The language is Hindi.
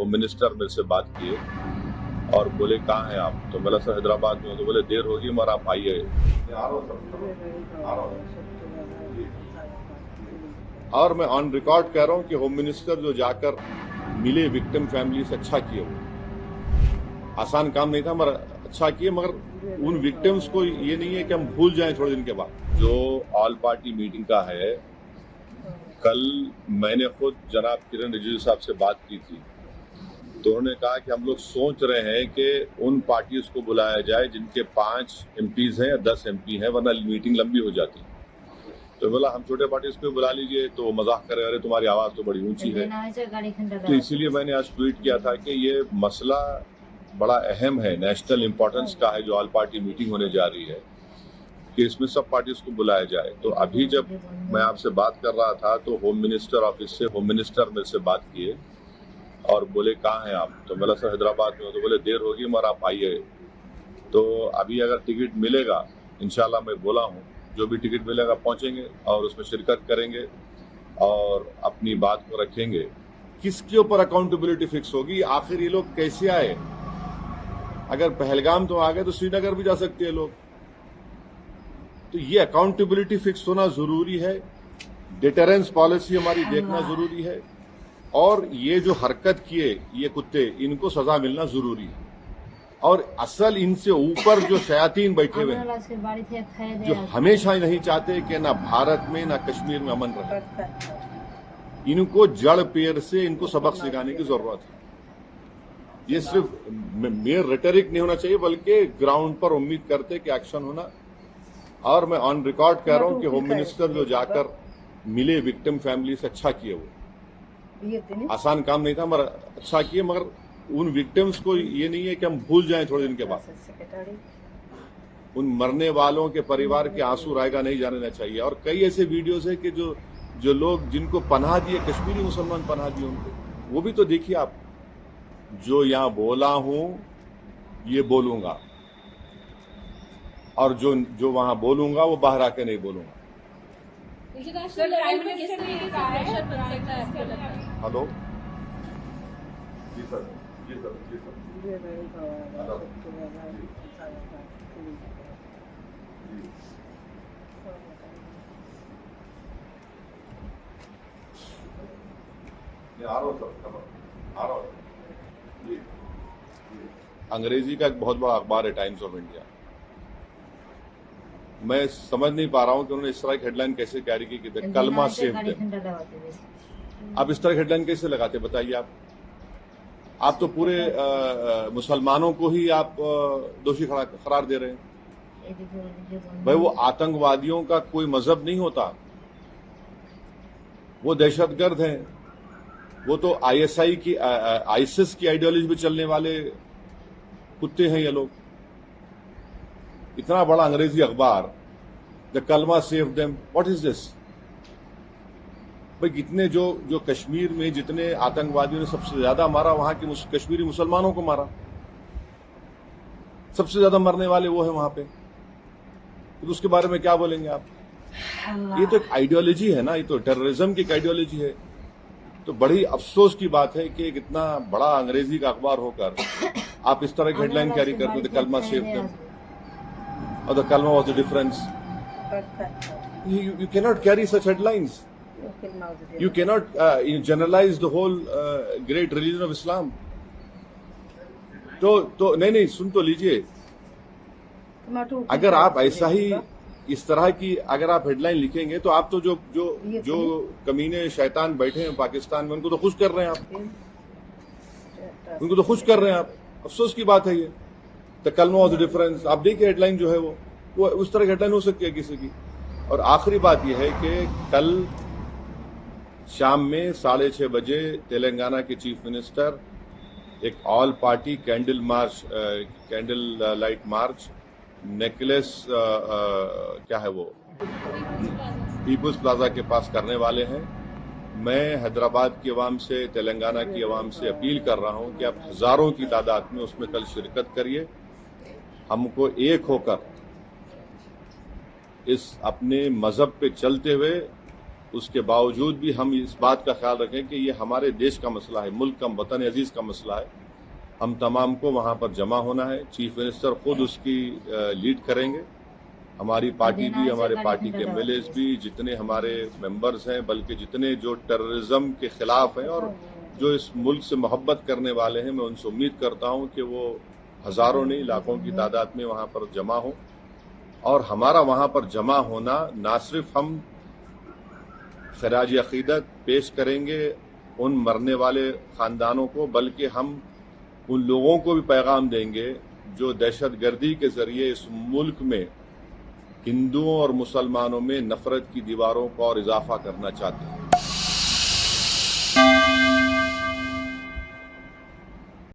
होम मिनिस्टर मेरे से बात किए और बोले कहाँ हैं आप, तो बोला सर हैदराबाद में हो। तो बोले देर होगी मगर आप आइए। और मैं ऑन रिकॉर्ड कह रहा हूँ कि होम मिनिस्टर जो जाकर मिले विक्टिम फैमिली से, अच्छा किए। वो आसान काम नहीं था मगर अच्छा किए। मगर उन विक्टिम्स को ये नहीं है कि हम भूल जाएं थोड़े दिन के बाद। जो ऑल पार्टी मीटिंग का है, कल मैंने खुद जनाब किरण रिजिजू साहब से बात की थी, तो उन्होंने कहा कि हम लोग सोच रहे हैं कि उन पार्टीज को बुलाया जाए जिनके 5 MPs हैं या 10 MP हैं, वरना मीटिंग लंबी हो जाती। तो बोला हम छोटे पार्टीज को बुला लीजिए, तो वो मजाक करे, अरे तुम्हारी आवाज तो बड़ी ऊंची है। तो इसीलिए मैंने आज ट्वीट किया था कि ये मसला बड़ा अहम है, नेशनल इंपॉर्टेंस का है, जो ऑल पार्टी मीटिंग होने जा रही है, कि इसमें सब पार्टीज को बुलाया जाए। तो अभी जब मैं आपसे बात कर रहा था तो होम मिनिस्टर ऑफिस से होम मिनिस्टर मेरे से बात किए और बोले कहाँ हैं आप, तो बोला सर हैदराबाद में हो। तो बोले देर होगी मगर आप आइए। तो अभी अगर टिकट मिलेगा, इंशाल्लाह मैं बोला हूँ, जो भी टिकट मिलेगा पहुंचेंगे और उसमें शिरकत करेंगे और अपनी बात को रखेंगे। किसके ऊपर अकाउंटेबिलिटी फिक्स होगी? आखिर ये लोग कैसे आए? अगर पहलगाम तो आ गए तो श्रीनगर भी जा सकते हैं लोग। तो ये अकाउंटेबिलिटी फिक्स होना जरूरी है, डिटरेंस पॉलिसी हमारी देखना जरूरी है, और ये जो हरकत किए ये कुत्ते, इनको सजा मिलना जरूरी है। और असल इनसे ऊपर जो शयातीन बैठे हुए हैं, जो हमेशा नहीं चाहते कि ना भारत में ना कश्मीर में अमन रहे, इनको जड़ पेड़ से इनको सबक सिखाने की जरूरत है। ये सिर्फ मेयर रेटरिक नहीं होना चाहिए, बल्कि ग्राउंड पर उम्मीद करते कि एक्शन होना। और मैं ऑन रिकॉर्ड कह रहा हूं कि होम मिनिस्टर जो जाकर मिले विक्टिम फैमिली से, अच्छा किए। वो आसान काम नहीं था मगर अच्छा किए। मगर उन विक्टिम्स को ये नहीं है कि हम भूल जाएं थोड़े दिन के बाद। उन मरने वालों के परिवार के आंसू रायगा नहीं जाने देना चाहिए। और कई ऐसे वीडियोस है कि जो लोग जिनको पनाह दिए, कश्मीरी मुसलमान पनाह दिए उनको, वो भी तो देखिए आप। जो यहां बोला हूं ये बोलूंगा, और जो वहां बोलूंगा वो बाहर आके नहीं बोलूंगा। हेलो जी सर, जी सर, जी सर। आ रहा हूँ सर, आ रहा हूँ। अंग्रेजी का एक बहुत बड़ा अखबार है टाइम्स ऑफ इंडिया। मैं समझ नहीं पा रहा हूं कि उन्होंने इस तरह की हेडलाइन कैसे कैरी की कि कलमा सेव देम। आप इस तरह की हेडलाइन कैसे लगाते, बताइए आप तो पूरे मुसलमानों को ही आप दोषी करार दे रहे हैं। भाई वो आतंकवादियों का कोई मजहब नहीं होता, वो दहशतगर्द हैं। वो तो ISI की आईसिस की आइडियोलॉजी में चलने वाले कुत्ते हैं ये लोग। इतना बड़ा अंग्रेजी अखबार, द कलमा save them, what is this? भाई कितने जो कश्मीर में जितने आतंकवादियों ने सबसे ज्यादा मारा, वहां के कश्मीरी मुसलमानों को मारा। सबसे ज्यादा मरने वाले वो है वहां पे, तो उसके बारे में क्या बोलेंगे आप? ये तो एक आइडियोलॉजी है ना, ये तो टेररिज्म की एक आइडियोलॉजी है। तो बड़ी अफसोस की बात है कि इतना बड़ा अंग्रेजी का अखबार होकर आप इस तरह की हेडलाइन कैरी करते हो, द कलमा save them, or the kalma was the difference. You cannot carry such headlines. You cannot generalize the whole great religion of Islam. तो नहीं सुन तो लीजिए। अगर आप ऐसा ही इस तरह की अगर आप हेडलाइन लिखेंगे तो आप तो जो कमीने शैतान बैठे हैं पाकिस्तान में, उनको तो खुश कर रहे हैं आप, उनको तो खुश कर रहे हैं आप। अफसोस की बात है ये। द कलमा वाज द डिफरेंस। आप देखिए हेडलाइन जो है वो उस तरह की हेडलाइन हो सकती है किसी की। और आखिरी बात यह है कि कल शाम में 6:30 बजे तेलंगाना के चीफ मिनिस्टर एक all party candle light march necklace क्या है वो पीपुल्स प्लाजा के पास करने वाले हैं। मैं हैदराबाद की आवाम से, तेलंगाना की आवाम से अपील कर रहा हूं कि आप हजारों की तादाद में उसमें कल शिरकत करिए। हमको एक होकर इस अपने मजहब पे चलते हुए उसके बावजूद भी हम इस बात का ख्याल रखें कि ये हमारे देश का मसला है, मुल्क का, वतन अजीज का मसला है। हम तमाम को वहां पर जमा होना है। चीफ मिनिस्टर खुद उसकी लीड करेंगे। हमारी पार्टी भी, हमारे पार्टी के एमएलएज भी, जितने हमारे मेंबर्स हैं, बल्कि जितने जो टेररिज्म के खिलाफ हैं और जो इस मुल्क से मोहब्बत करने वाले हैं, मैं उनसे उम्मीद करता हूं कि वो हजारों नहीं लाखों की तादाद में वहां पर जमा हो। और हमारा वहां पर जमा होना ना सिर्फ हम खराज अकीदत पेश करेंगे उन मरने वाले खानदानों को, बल्कि हम उन लोगों को भी पैगाम देंगे जो दहशतगर्दी के जरिए इस मुल्क में हिंदुओं और मुसलमानों में नफरत की दीवारों को और इजाफा करना चाहते हैं।